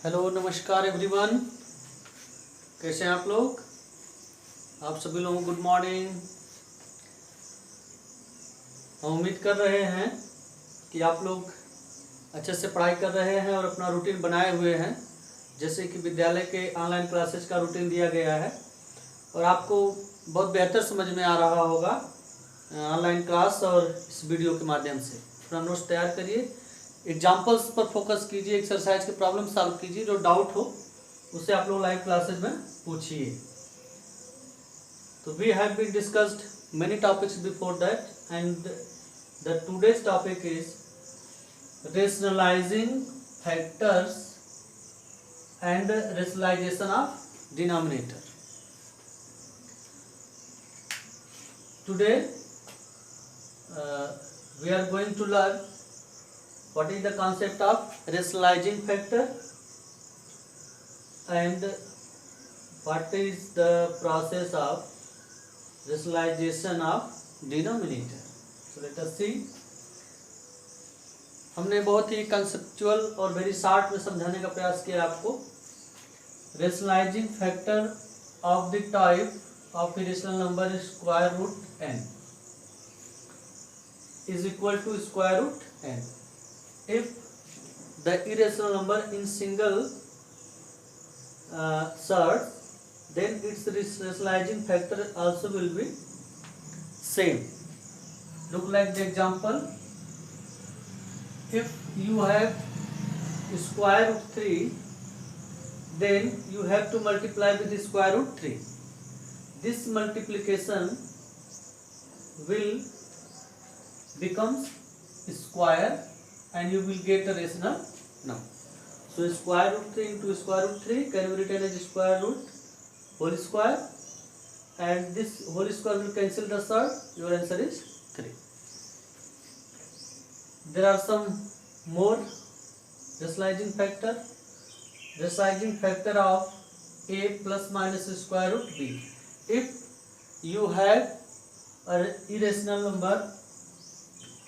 Hello नमस्कार everyone, कैसे हैं आप लोग। आप सभी लोगों को गुड मॉर्निंग। हम उम्मीद कर रहे हैं कि आप लोग अच्छे से पढ़ाई कर रहे हैं और अपना रूटीन बनाए हुए हैं, जैसे कि विद्यालय के ऑनलाइन क्लासेस का रूटीन दिया गया है और आपको बहुत बेहतर समझ में आ रहा होगा ऑनलाइन क्लास और इस वीडियो के माध्यम से। अपना नोट्स तैयार करिए, एग्जाम्पल्स पर फोकस कीजिए, एक्सरसाइज के प्रॉब्लम सॉल्व कीजिए, जो डाउट हो उससे आप लोग लाइव क्लासेज में पूछिए। तो we have been discussed many topics before that and the today's topic is rationalizing factors and rationalization of denominator. Today we are going to learn what is the concept of rationalizing factor and what is the process of rationalization of denominator. So let us see. हमने बहुत ही conceptual और very short में समझाने का प्रयास किया आपको। Rationalizing factor of the type of irrational number square root n is equal to square root n if the irrational number in single surds, then its rationalizing factor also will be same. Look like the example. If you have square root 3, then you have to multiply with the square root 3. This multiplication will becomes square and you will get a rational number. So square root 3 into square root 3 can be written as square root whole square, and this whole square will cancel the surd. Your answer is 3. There are some more rationalizing factor. Rationalizing factor of a plus minus square root b. If you have an irrational number,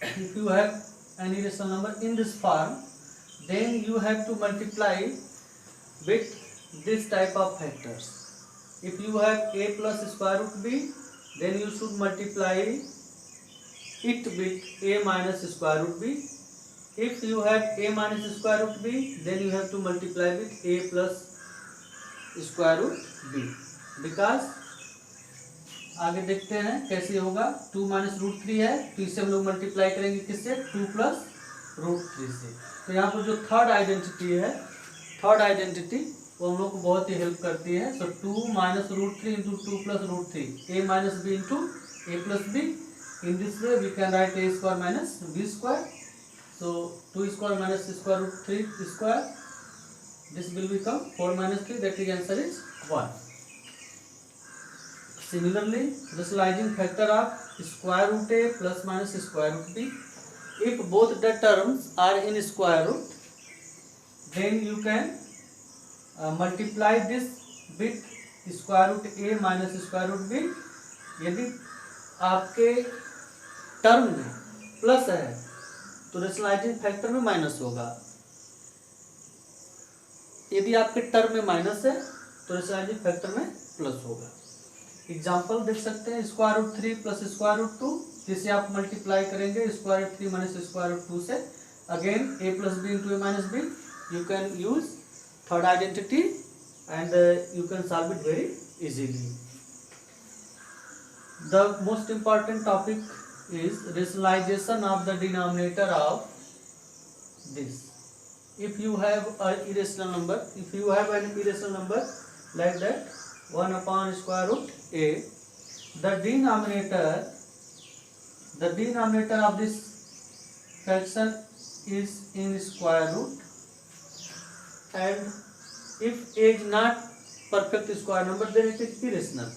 if you have an irrational number in this form, then you have to multiply with this type of factors. If you have a plus square root b, then you should multiply it with a minus square root b. If you have a minus square root b, then you have to multiply with a plus square root b. Because आगे देखते हैं कैसे होगा। 2 minus root 3 है तो इसे हम लोग मल्टीप्लाई करेंगे किससे, 2 प्लस रूट 3 से। तो यहाँ पर जो थर्ड आइडेंटिटी है, थर्ड आइडेंटिटी वो हम लोग को बहुत ही हेल्प करती है। So 2 minus root 3 into 2 plus root 3, a minus b into a plus b. In this way we can write a square minus b square. So 2 square minus square root 3 square, this will become 4 minus 3, that is answer is 1. Similarly, rationalizing factor of square root a plus minus square root b. If both the terms are in square root, then you can multiply this with square root a minus square root b. यदि आपके term में plus है तो rationalizing factor में minus होगा। यदि आपके term में माइनस है तो रेशनलाइजिंग फैक्टर में प्लस होगा। एग्जांपल देख सकते हैं, square root 3 plus square root 2, जिसे आप मल्टीप्लाई करेंगे square root 3 minus square root 2 से। Again a plus b into a minus b, you can use third identity and you can solve it very easily. The most important topic is rationalization of the denominator of this. If you have an irrational number, if you have an irrational number like that 1 upon square root a, the denominator of this fraction is in square root, and if a is not perfect square number, then it is irrational.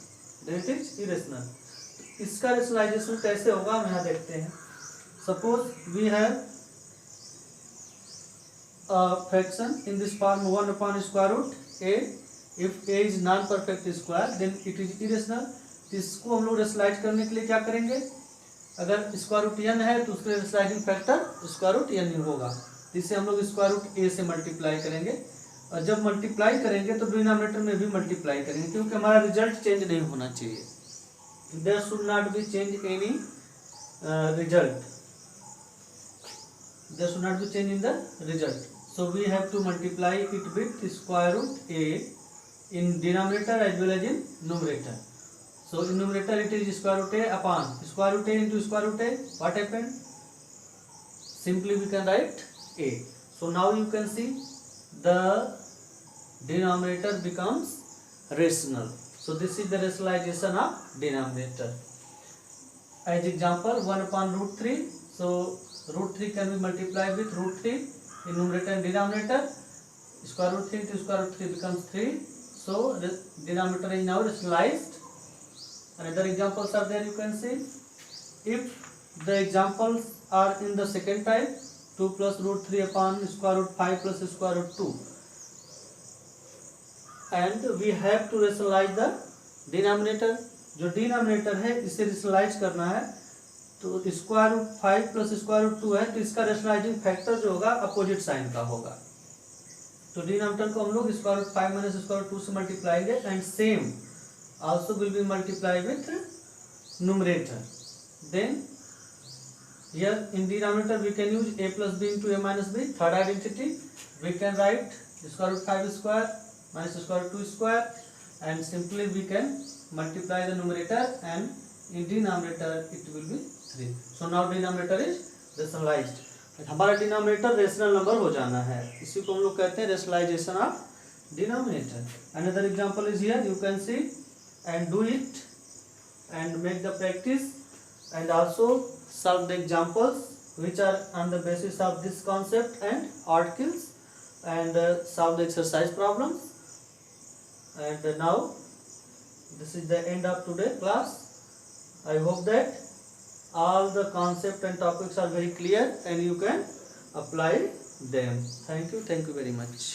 इसका rationalization कैसे होगा हम यहाँ देखते हैं। Suppose we have fraction in this form 1 upon square root a. If a is non perfect square then it is irrational. इसको हम लोग रेशनलाइज करने के लिए क्या करेंगे, अगर स्क्वायर रूट n है तो उसके rationalizing factor square root n ही होगा। इसे हम लोग स्क्वायर रूट a से मल्टीप्लाई करेंगे और जब मल्टीप्लाई करेंगे तो डिनोमिनेटर में भी मल्टीप्लाई करेंगे, क्योंकि हमारा रिजल्ट चेंज नहीं होना चाहिए. There should not be change any result. There should not be change in the result. So we have to multiply it with square root a in denominator as well as in numerator. So in numerator it is square root a upon square root a into square root a. What happened? Simply we can write a. So now you can see the denominator becomes rational. So this is the rationalization of denominator. As example, 1 upon root 3. So root 3 can be multiplied with root 3 in numerator and denominator. Square root 3 into square root 3 becomes 3. So the denominator is now rationalized. Another examples are there, you can see. If the examples are in the second type, 2 plus root 3 upon square root 5 plus square root 2. And we have to rationalize the denominator. जो denominator है इसे rationalize करना है, तो square root 5 plus square root 2 है, तो इसका rationalising factor जो होगा अपोजिट साइन का होगा. तो डिनोमिनेटर को हम लोग square root 5 minus square root 2 से मल्टीप्लाई करेंगे. And same also will be multiply with numerator. Then here in denominator we can use a plus b into a minus b. Third identity we can write square root 5 square minus square root 2 square, and simply we can multiply the numerator and in denominator it will be 3. So now denominator is rationalized. हमारा denominator rational number हो जाना है, इसी को हम लोग कहते हैं rationalization of denominator. Another example is here, you can see and do it and make the practice and also solve the examples which are on the basis of this concept and articles, and solve the exercise problems. And now this is the end of today class. I hope that all the concept and topics are very clear and you can apply them. Thank you very much.